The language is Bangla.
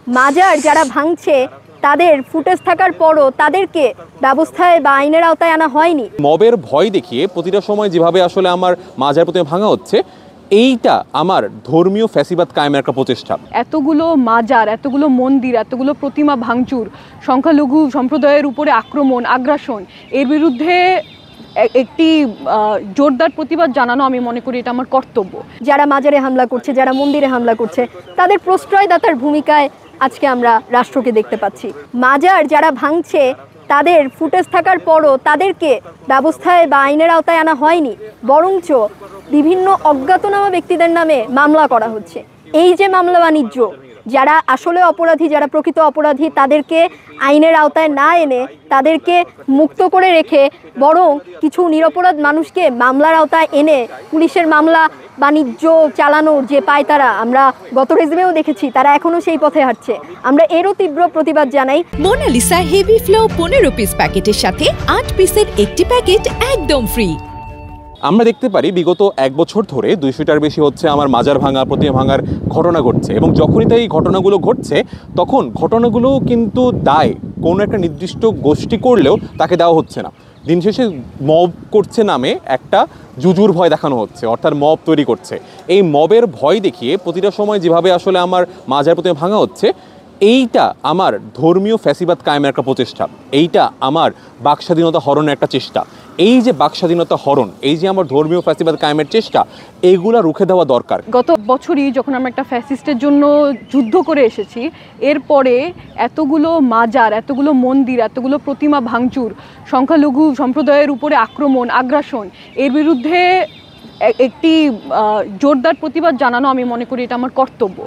মাজার যারা ভাঙছে তাদের ফুটেজ থাকার পরও তাদেরকে ব্যবস্থায় বা আইনের আওতায় আনা হয়নি। মবের ভয় দেখিয়ে প্রতিটা সময় যেভাবে আসলে আমার মাজার প্রতিমা ভাঙা হচ্ছে, এইটা আমার ধর্মীয় ফ্যাসিবাদ কায়েমের একটা প্রচেষ্টা। এতগুলো মাজার, এতগুলো মন্দির, এতগুলো প্রতিমা ভাঙচুর, সংখ্যালঘু সম্প্রদায়ের উপরে আক্রমণ, আগ্রাসন, এর বিরুদ্ধে একটি জোরদার প্রতিবাদ জানানো আমি মনে করি এটা আমার কর্তব্য। যারা মাজারে হামলা করছে, যারা মন্দিরে হামলা করছে, তাদের প্রশ্রয়দাতার ভূমিকায় আজকে আমরা রাষ্ট্রকে দেখতে পাচ্ছি। মাজার যারা ভাঙছে তাদের ফুটেজ থাকার পরও তাদেরকে ব্যবস্থায় বা আইনের আওতায় আনা হয়নি, বরঞ্চ বিভিন্ন অজ্ঞাতনামা ব্যক্তিদের নামে মামলা করা হচ্ছে। এই যে মামলা বাণিজ্য, যারা আসলে অপরাধী, যারা প্রকৃত অপরাধী, তাদেরকে আইনের আওতায় না এনে তাদেরকে মুক্ত করে রেখে বরং কিছু নিরপরাধ মানুষকে মামলার আওতায় এনে পুলিশের মামলা বাণিজ্য চালানোর যে পায়তারা আমরা গত রেজিমেও দেখেছি, তারা এখনো সেই পথে হাঁটছে। আমরা এরও তীব্র প্রতিবাদ জানাই। মোনালিসা হেভি ফ্লো 15 পিস প্যাকেটের সাথে 8 পিসের একটি প্যাকেট একদম ফ্রি। আমরা দেখতে পারি বিগত 1 বছর ধরে 200টার বেশি হচ্ছে আমার মাজার ভাঙা, প্রতিমা ভাঙার ঘটনা ঘটছে, এবং যখনই তাই এই ঘটনাগুলো ঘটছে তখন ঘটনাগুলো কিন্তু দায় কোনো একটা নির্দিষ্ট গোষ্ঠী করলেও তাকে দেওয়া হচ্ছে না। দিন শেষে মব করছে নামে একটা জুজুর ভয় দেখানো হচ্ছে, অর্থাৎ মব তৈরি করছে। এই মবের ভয় দেখিয়ে প্রতিটা সময় যেভাবে আসলে আমার মাজার প্রতিমা ভাঙা হচ্ছে, এইটা আমার ধর্মীয় ফ্যাসিবাদ কায়েমের একটা প্রচেষ্টা, এইটা আমার বাকস্বাধীনতা হরণের একটা চেষ্টা। এই যে বাকস্বাধীনতা হরণ, এই যে আমার ধর্মীয় ফ্যাসিবাদ কায়েমের চেষ্টা, এইগুলা রুখে দেওয়া দরকার। গত বছরই যখন আমরা একটা ফ্যাসিস্টের জন্য যুদ্ধ করে এসেছি, এরপরে এতগুলো মাজার, এতগুলো মন্দির, এতগুলো প্রতিমা ভাঙচুর, সংখ্যালঘু সম্প্রদায়ের উপরে আক্রমণ, আগ্রাসন, এর বিরুদ্ধে একটি জোরদার প্রতিবাদ জানানো আমি মনে করি এটা আমার কর্তব্য।